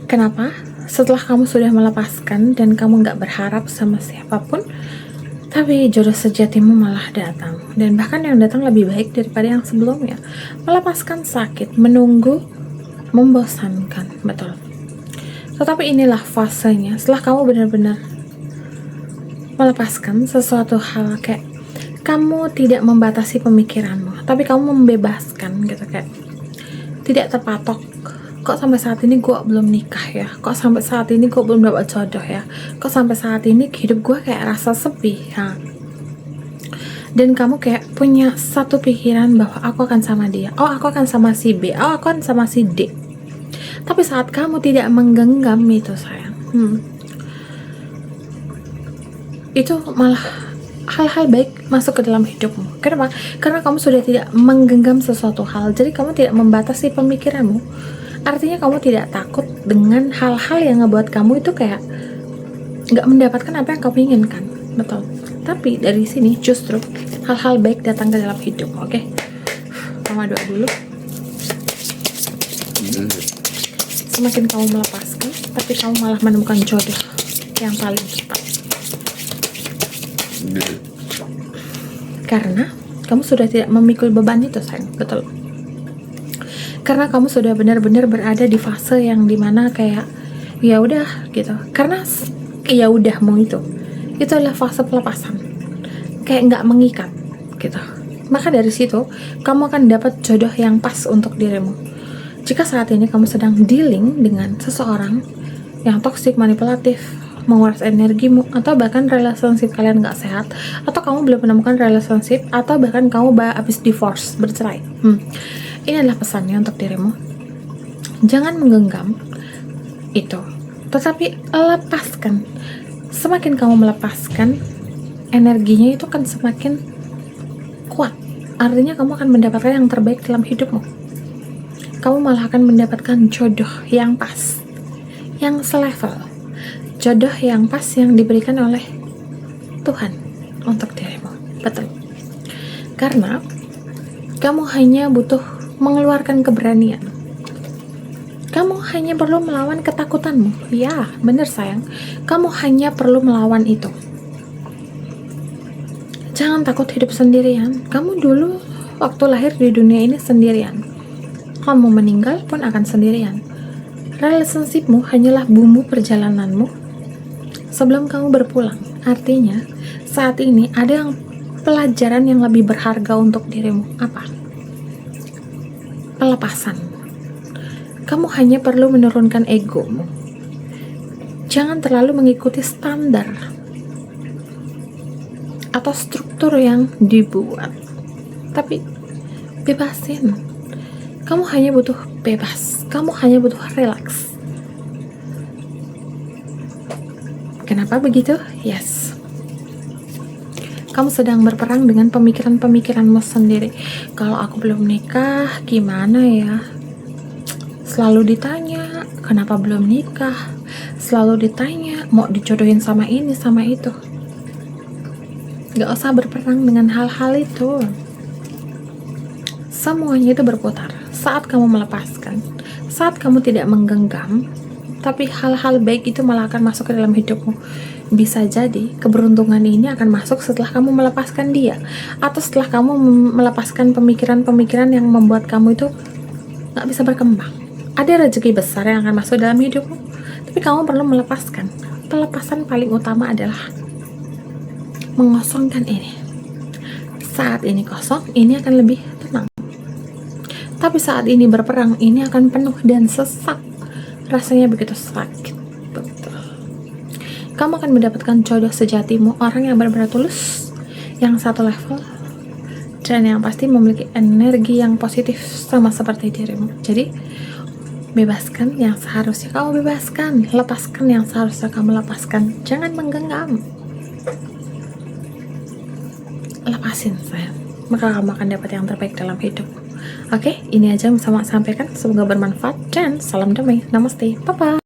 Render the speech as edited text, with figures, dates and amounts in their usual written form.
Kenapa? Setelah kamu sudah melepaskan dan kamu nggak berharap sama siapapun, tapi jodoh sejatimu malah datang. Dan bahkan yang datang lebih baik daripada yang sebelumnya. Melepaskan sakit, menunggu, membosankan, betul. Tetapi inilah fasenya setelah kamu benar-benar melepaskan sesuatu hal, kayak kamu tidak membatasi pemikiranmu, tapi kamu membebaskan gitu, kayak tidak terpatok. Kok sampai saat ini gue belum nikah ya, kok sampai saat ini gue belum dapat jodoh ya, kok sampai saat ini hidup gue kayak rasa sepi ya. Dan kamu kayak punya satu pikiran bahwa aku akan sama dia, oh aku akan sama si B, oh aku akan sama si D. Tapi saat kamu tidak menggenggam itu sayang, itu malah hal-hal baik masuk ke dalam hidupmu. Kenapa? Karena kamu sudah tidak menggenggam sesuatu hal, jadi kamu tidak membatasi pemikiranmu. Artinya kamu tidak takut dengan hal-hal yang ngebuat kamu itu kayak nggak mendapatkan apa yang kamu inginkan, betul. Tapi dari sini justru hal-hal baik datang ke dalam hidup. Oke, Mama doa dulu. Semakin kamu melepaskan, tapi kamu malah menemukan jodoh yang paling tepat. Karena kamu sudah tidak memikul beban itu sayang, betul. Karena kamu sudah benar-benar berada di fase yang dimana kayak ya udah gitu. Karena ya udahmu itu adalah fase pelepasan, kayak nggak mengikat gitu. Maka dari situ kamu akan dapat jodoh yang pas untuk dirimu. Jika saat ini kamu sedang dealing dengan seseorang yang toksik, manipulatif, menguras energimu, atau bahkan relationship kalian nggak sehat, atau kamu belum menemukan relationship, atau bahkan kamu habis divorce, bercerai, ini adalah pesannya untuk dirimu. Jangan menggenggam itu, tetapi lepaskan. Semakin kamu melepaskan, energinya itu akan semakin kuat. Artinya kamu akan mendapatkan yang terbaik dalam hidupmu. Kamu malah akan mendapatkan jodoh yang pas, yang selevel, jodoh yang pas yang diberikan oleh Tuhan untuk dirimu, betul. Karena kamu hanya butuh mengeluarkan keberanian. Kamu hanya perlu melawan ketakutanmu. Ya, bener sayang. Kamu hanya perlu melawan itu. Jangan takut hidup sendirian. Kamu dulu waktu lahir di dunia ini sendirian. Kamu meninggal pun akan sendirian. Relationshipmu hanyalah bumbu perjalananmu sebelum kamu berpulang. Artinya, saat ini ada yang pelajaran yang lebih berharga untuk dirimu. Apa? Pelepasan. Kamu hanya perlu menurunkan egomu. Jangan terlalu mengikuti standar atau struktur yang dibuat, tapi bebasin. Kamu hanya butuh bebas. Kamu hanya butuh relax. Kenapa begitu? Yes, kamu sedang berperang dengan pemikiran-pemikiranmu sendiri. Kalau aku belum nikah, gimana ya? Selalu ditanya, kenapa belum nikah? Selalu ditanya, mau dijodohin sama ini, sama itu. Gak usah berperang dengan hal-hal itu. Semuanya itu berputar. Saat kamu melepaskan, saat kamu tidak menggenggam, tapi hal-hal baik itu malah akan masuk ke dalam hidupmu. Bisa jadi keberuntungan ini akan masuk setelah kamu melepaskan dia, atau setelah kamu melepaskan pemikiran-pemikiran yang membuat kamu itu gak bisa berkembang. Ada rezeki besar yang akan masuk dalam hidupmu, tapi kamu perlu melepaskan. Pelepasan paling utama adalah mengosongkan ini. Saat ini kosong, ini akan lebih tenang. Tapi saat ini berperang, ini akan penuh dan sesak. Rasanya begitu sakit. Betul. Kamu akan mendapatkan jodoh sejatimu, orang yang benar-benar tulus, yang satu level, dan yang pasti memiliki energi yang positif sama seperti dirimu. Jadi bebaskan yang seharusnya kamu bebaskan, lepaskan yang seharusnya kamu lepaskan. Jangan menggenggam, lepasin sayang, maka kamu akan dapat yang terbaik dalam hidup. Oke, ini aja yang bisa sampaikan. Semoga bermanfaat dan salam damai. Namaste, bye bye.